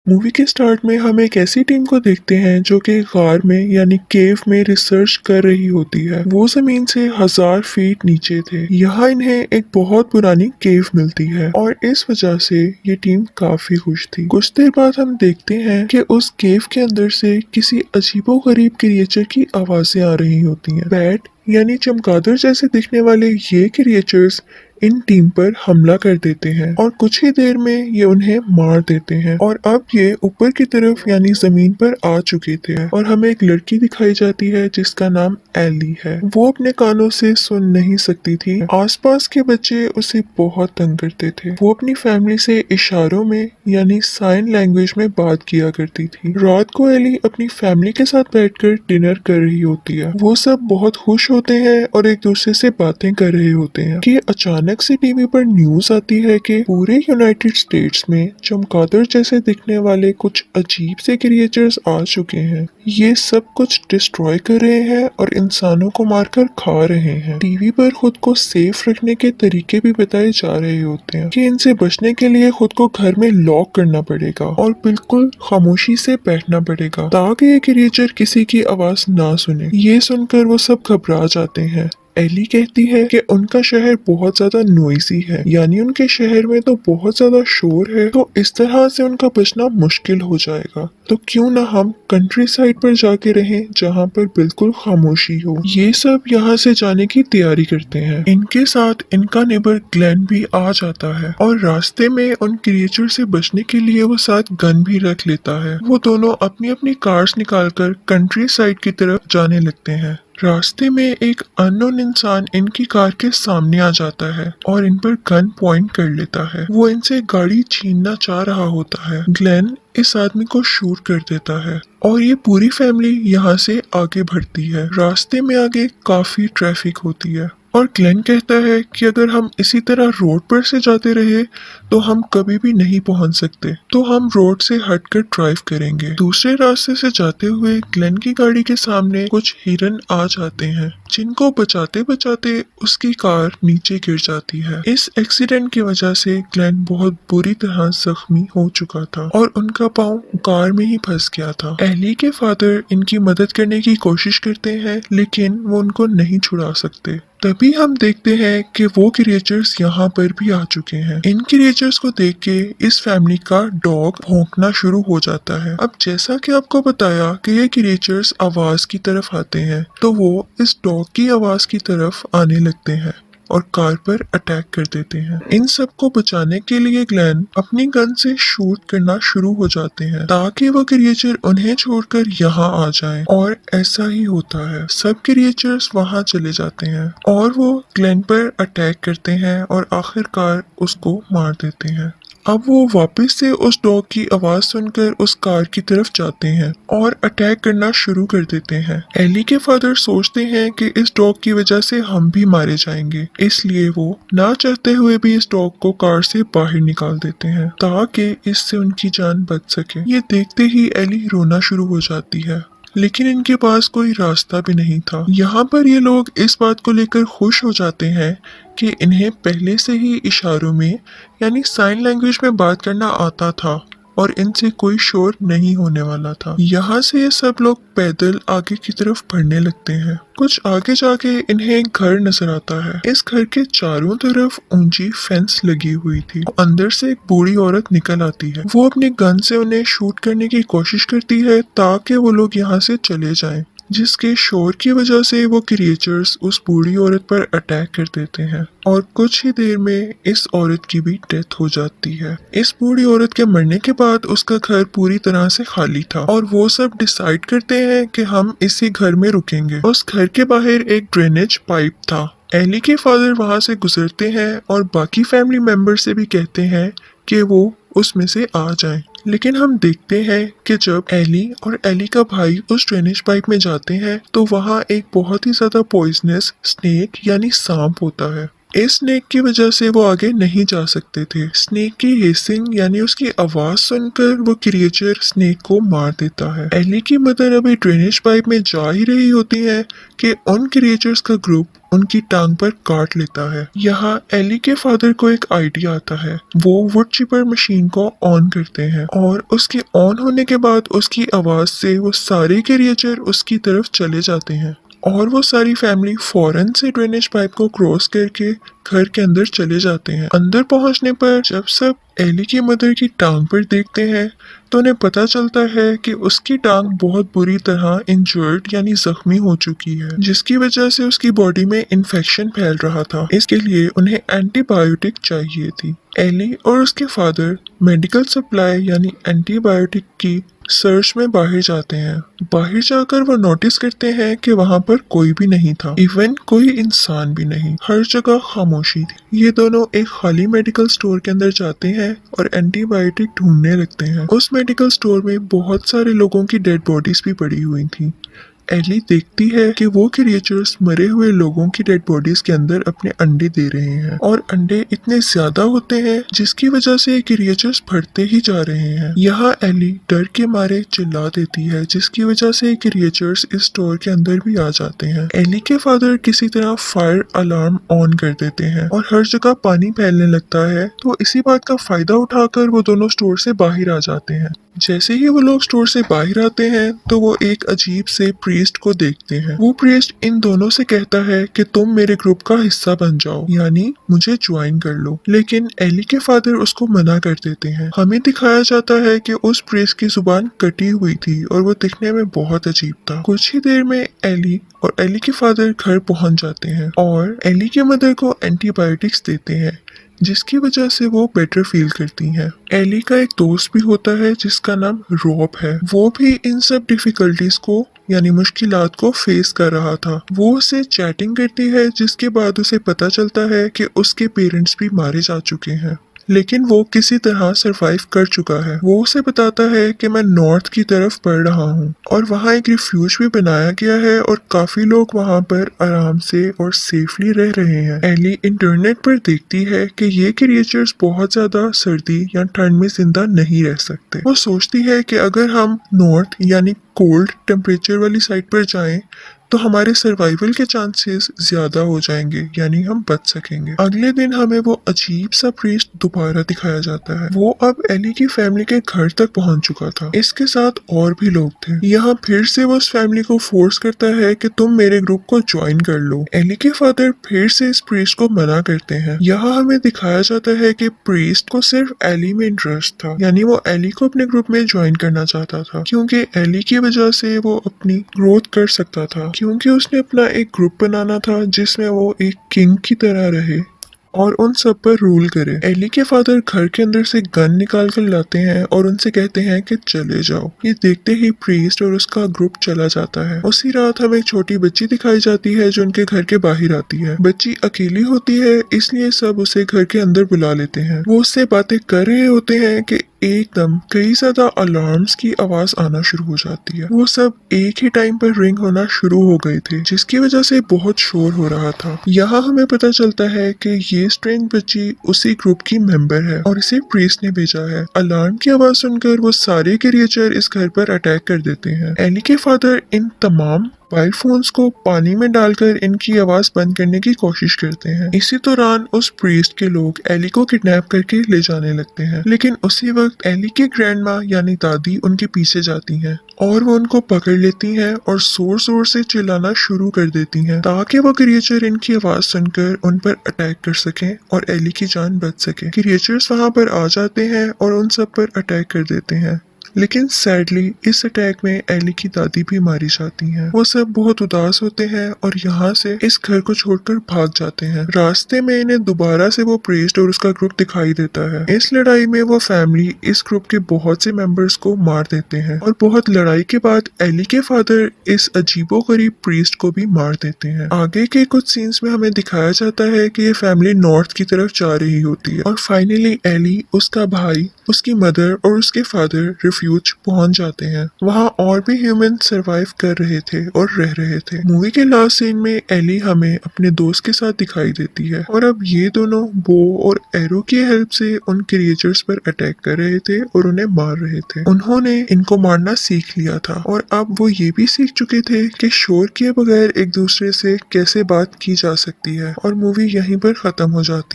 Movie के start में हम एक ऐसी टीम को देखते हैं जो कि गार में यानी केव में रिसर्च कर रही होती है। वो जमीन से 1000 फीट नीचे थे। यहाँ इन्हें एक बहुत पुरानी केव मिलती है और इस वजह से ये टीम काफी खुश थी। कुछ देर बाद हम देखते हैं कि उस केव के अंदर से किसी अजीबोगरीब क्रिएचर की आवाजें आ रही होती हैं। बैट यानी चमगादड़ जैसे दिखने वाले ये क्रिएचर्स इन टीम पर हमला कर देते हैं और कुछ ही देर में ये उन्हें मार देते हैं और अब ये ऊपर की तरफ यानी जमीन पर आ चुके थे और हमें एक लड़की दिखाई जाती है जिसका नाम एली है। वो अपने कानों से सुन नहीं सकती थी। आसपास के बच्चे उसे बहुत तंग करते थे। वो अपनी फैमिली से इशारों में यानी साइन लैंग्वेज में बात किया करती थी। रात को एली अपनी फैमिली के साथ बैठकर डिनर कर रही होती है। वो सब बहुत खुश होते हैं और एक दूसरे से बातें कर रहे होते हैं कि अचानक से टीवी पर न्यूज आती है कि पूरे यूनाइटेड स्टेट्स में चमगादड़ जैसे दिखने वाले कुछ अजीब से क्रिएचर्स आ चुके हैं। ये सब कुछ डिस्ट्रॉय कर रहे हैं और इंसानों को मारकर खा रहे हैं। टीवी पर खुद को सेफ रखने के तरीके भी बताए जा रहे होते हैं कि इनसे बचने के लिए खुद को घर में लॉक करना पड़ेगा और बिल्कुल खामोशी से बैठना पड़ेगा ताकि ये क्रिएचर किसी की आवाज ना सुने। ये सुनकर वो सब घबरा जाते हैं। एली कहती है कि उनका शहर बहुत ज्यादा नॉइजी है, यानी उनके शहर में तो बहुत ज्यादा शोर है, तो इस तरह से उनका बचना मुश्किल हो जाएगा। तो क्यों ना हम कंट्री साइड पर जाके रहें जहाँ पर बिल्कुल खामोशी हो। ये सब यहाँ से जाने की तैयारी करते हैं। इनके साथ इनका नेबर ग्लेन भी आ जाता है और रास्ते में उन क्रिएचर से बचने के लिए वो साथ गन भी रख लेता है। वो दोनों अपनी अपनी कार्स निकालकर कंट्री साइड की तरफ जाने लगते हैं। रास्ते में एक अननोन इंसान इनकी कार के सामने आ जाता है और इन पर गन पॉइंट कर लेता है। वो इनसे गाड़ी छीनना चाह रहा होता है। ग्लेन इस आदमी को शूट कर देता है और ये पूरी फैमिली यहाँ से आगे बढ़ती है। रास्ते में आगे काफी ट्रैफिक होती है और ग्लेन कहता है कि अगर हम इसी तरह रोड पर से जाते रहे तो हम कभी भी नहीं पहुंच सकते, तो हम रोड से हटकर ड्राइव करेंगे। दूसरे रास्ते से जाते हुए ग्लेन की गाड़ी के सामने कुछ हिरन आ जाते हैं जिनको बचाते बचाते उसकी कार नीचे गिर जाती है। इस एक्सीडेंट की वजह से ग्लेन बहुत बुरी तरह जख्मी हो चुका था और उनका पाँव कार में ही फंस गया था। एली के फादर इनकी मदद करने की कोशिश करते हैं लेकिन वो उनको नहीं छुड़ा सकते। तभी हम देखते हैं कि वो क्रिएचर्स यहाँ पर भी आ चुके हैं। इन क्रिएचर्स को देख के इस फैमिली का डॉग भौंकना शुरू हो जाता है। अब जैसा कि आपको बताया कि ये क्रिएचर्स आवाज की तरफ आते हैं, तो वो इस डॉग की आवाज की तरफ आने लगते हैं और कार पर अटैक कर देते हैं। इन सबको बचाने के लिए ग्लेन अपनी गन से शूट करना शुरू हो जाते हैं ताकि वो क्रिएचर उन्हें छोड़कर यहाँ आ जाएं। और ऐसा ही होता है। सब क्रिएचर्स वहाँ चले जाते हैं और वो ग्लेन पर अटैक करते हैं और आखिरकार उसको मार देते हैं। अब वो वापस से उस डॉग की आवाज सुनकर उस कार की तरफ जाते हैं और अटैक करना शुरू कर देते हैं। एली के फादर सोचते हैं कि इस डॉग की वजह से हम भी मारे जाएंगे, इसलिए वो ना चाहते हुए भी इस डॉग को कार से बाहर निकाल देते हैं ताकि इससे उनकी जान बच सके। ये देखते ही एली रोना शुरू हो जाती है, लेकिन इनके पास कोई रास्ता भी नहीं था। यहाँ पर ये लोग इस बात को लेकर खुश हो जाते हैं कि इन्हें पहले से ही इशारों में यानी साइन लैंग्वेज में बात करना आता था और इनसे कोई शोर नहीं होने वाला था। यहाँ से ये सब लोग पैदल आगे की तरफ बढ़ने लगते हैं। कुछ आगे जाके इन्हें एक घर नजर आता है। इस घर के चारों तरफ ऊंची फेंस लगी हुई थी। अंदर से एक बूढ़ी औरत निकल आती है। वो अपनी गन से उन्हें शूट करने की कोशिश करती है ताकि वो लोग यहाँ से चले जाएं, जिसके शोर की वजह से वो क्रिएचर्स उस बूढ़ी औरत पर अटैक कर देते हैं और कुछ ही देर में इस औरत की भी डेथ हो जाती है। इस बूढ़ी औरत के मरने के बाद उसका घर पूरी तरह से खाली था और वो सब डिसाइड करते हैं कि हम इसी घर में रुकेंगे। उस घर के बाहर एक ड्रेनेज पाइप था। एली के फादर वहां से गुजरते हैं और बाकी फैमिली मेंबर से भी कहते हैं कि वो उसमें से आ जाएं। लेकिन हम देखते हैं कि जब एली और एली का भाई उस ड्रेनेज पाइप में जाते हैं तो वहाँ एक बहुत ही ज्यादा पॉइजनस स्नेक यानी सांप होता है इस स्नेक की वजह से वो आगे नहीं जा सकते थे। स्नेक की हिसिंग यानी उसकी आवाज सुनकर वो क्रिएचर स्नेक को मार देता है। एली की मदर अभी ड्रेनेज पाइप में जा ही रही होती है कि उन क्रिएचर्स का ग्रुप उनकी टांग पर काट लेता है। यहाँ एली के फादर को एक आइडिया आता है। वो वुड चिपर मशीन को ऑन करते हैं और उसके ऑन होने के बाद उसकी आवाज से वो सारे क्रिएचर उसकी तरफ चले जाते हैं और वो सारी फैमिली फौरन से ड्रेनेज पाइप को क्रॉस करके घर के अंदर चले जाते हैं। अंदर पहुंचने पर जब सब एली की मदर की टांग पर देखते हैं तो उन्हें पता चलता है कि उसकी टांग बहुत बुरी तरह इंजर्ड यानी जख्मी हो चुकी है, जिसकी वजह से उसकी बॉडी में इन्फेक्शन फैल रहा था। इसके लिए उन्हें एंटीबायोटिक चाहिए थी। एली और उसके फादर मेडिकल सप्लाई यानी एंटीबायोटिक की सर्च में बाहर जाते हैं। बाहर जाकर वो नोटिस करते हैं कि वहाँ पर कोई भी नहीं था, इवन कोई इंसान भी नहीं। हर जगह खामोशी थी। ये दोनों एक खाली मेडिकल स्टोर के अंदर जाते हैं और एंटीबायोटिक ढूंढने लगते हैं। उस मेडिकल स्टोर में बहुत सारे लोगों की डेड बॉडीज भी पड़ी हुई थी। एली देखती है कि वो क्रिएचर्स मरे हुए लोगों की डेड बॉडीज के अंदर अपने अंडे दे रहे हैं और अंडे इतने ज्यादा होते हैं जिसकी वजह से क्रिएचर्स बढ़ते ही जा रहे हैं। यहाँ एली डर के मारे चिल्ला देती है, जिसकी वजह से क्रिएचर्स इस स्टोर के अंदर भी आ जाते हैं। एली के फादर किसी तरह फायर अलार्म ऑन कर देते हैं और हर जगह पानी फैलने लगता है, तो इसी बात का फायदा उठाकर वो दोनों स्टोर से बाहर आ जाते हैं। जैसे ही वो लोग स्टोर से बाहर आते हैं तो वो एक अजीब से प्रीस्ट को देखते हैं। वो प्रीस्ट इन दोनों से कहता है कि तुम मेरे ग्रुप का हिस्सा बन जाओ, यानी मुझे ज्वाइन कर लो, लेकिन एली के फादर उसको मना कर देते हैं। हमें दिखाया जाता है कि उस प्रीस्ट की जुबान कटी हुई थी और वो दिखने में बहुत अजीब था। कुछ ही देर में एली और एली के फादर घर पहुंच जाते हैं और एली के मदर को एंटीबायोटिक्स देते हैं, जिसकी वजह से वो बेटर फील करती हैं। एली का एक दोस्त भी होता है जिसका नाम रॉब है। वो भी इन सब डिफिकल्टीज को यानी मुश्किलात को फेस कर रहा था। वो उससे चैटिंग करती है, जिसके बाद उसे पता चलता है कि उसके पेरेंट्स भी मारे जा चुके हैं, लेकिन वो किसी तरह सरवाइव कर चुका है। वो उसे बताता है कि मैं नॉर्थ की तरफ बढ़ रहा हूँ और वहाँ एक रिफ्यूज भी बनाया गया है और काफी लोग वहाँ पर आराम से और सेफली रह रहे हैं। एली इंटरनेट पर देखती है कि ये क्रिएचर्स बहुत ज्यादा सर्दी या ठंड में जिंदा नहीं रह सकते। वो सोचती है कि अगर हम नॉर्थ यानी कोल्ड टेम्परेचर वाली साइड पर जाएं तो हमारे सर्वाइवल के चांसेस ज्यादा हो जाएंगे, यानी हम बच सकेंगे। अगले दिन हमें वो अजीब सा प्रीस्ट दोबारा दिखाया जाता है। वो अब एली की फैमिली के घर तक पहुंच चुका था। इसके साथ और भी लोग थे। यहाँ फिर से वो उस फैमिली को फोर्स करता है कि तुम मेरे ग्रुप को ज्वाइन कर लो। एली के फादर फिर से इस प्रीस्ट को मना करते हैं। यहाँ हमें दिखाया जाता है कि प्रीस्ट को सिर्फ एली में इंटरेस्ट था, यानी वो एली को अपने ग्रुप में ज्वाइन करना चाहता था, क्योंकि एली की वजह से वो अपनी ग्रोथ कर सकता था, क्योंकि उसने अपना एक ग्रुप बनाना था जिसमें वो एक किंग की तरह रहे और उन सब पर रूल करे। एली के फादर घर के अंदर से गन निकाल कर लाते हैं और उनसे कहते हैं कि चले जाओ। ये देखते ही प्रीस्ट और उसका ग्रुप चला जाता है। उसी रात हमें एक छोटी बच्ची दिखाई जाती है जो उनके घर के बाहर आती है। बच्ची अकेली होती है, इसलिए सब उसे घर के अंदर बुला लेते हैं। वो उससे बातें कर रहे होते हैं कि एकदम कई ज्यादा अलार्म्स की आवाज आना शुरू हो जाती है। वो सब एक ही टाइम पर रिंग होना शुरू हो गए थे, जिसकी वजह से बहुत शोर हो रहा था। यहाँ हमें पता चलता है कि ये स्ट्रेंज बच्ची उसी ग्रुप की मेंबर है और इसे प्रीस्ट ने भेजा है। अलार्म की आवाज सुनकर वो सारे क्रिएचर इस घर पर अटैक कर देते हैं। एली के फादर इन तमाम मोबाइल फोन्स को पानी में डालकर इनकी आवाज बंद करने की कोशिश करते हैं। इसी दौरान उस प्रीस्ट के लोग एली को किडनैप करके ले जाने लगते हैं, लेकिन उसी वक्त एली की ग्रैंड माँ यानी दादी उनके पीछे जाती हैं और वो उनको पकड़ लेती हैं और जोर जोर से चिल्लाना शुरू कर देती हैं ताकि वो क्रिएचर इनकी आवाज सुनकर उन पर अटैक कर सकें और एली की जान बच सके। क्रिएचर्स वहां पर आ जाते हैं और उन सब पर अटैक कर देते हैं, लेकिन सैडली इस अटैक में एली की दादी भी मारी जाती हैं। वो सब बहुत उदास होते हैं और यहाँ से इस घर को छोड़कर भाग जाते हैं। रास्ते में इन्हें दोबारा से वो प्रीस्ट और उसका ग्रुप दिखाई देता है। इस लड़ाई में वो फैमिली इस ग्रुप के बहुत से मेंबर्स को मार देते हैं और बहुत लड़ाई के बाद एली के फादर इस अजीबोगरीब प्रीस्ट को भी मार देते हैं। आगे के कुछ सीन्स में हमें दिखाया जाता है कि ये फैमिली नॉर्थ की तरफ जा रही होती है और फाइनली एली, उसका भाई, उसकी मदर और उसके फादर रेफ्यूज पहुंच जाते हैं। वहाँ और भी ह्यूमन सरवाइव कर रहे थे और रह रहे थे। मूवी के लास्ट सीन में एली हमें अपने दोस्त के साथ दिखाई देती है और अब ये दोनों बो और एरो की हेल्प से उन क्रिएचर्स पर अटैक कर रहे थे और उन्हें मार रहे थे। उन्होंने इनको मारना सीख लिया था और अब वो ये भी सीख चुके थे कि शोर किए बगैर एक दूसरे से कैसे बात की जा सकती है और मूवी यहीं पर खत्म हो जाती है।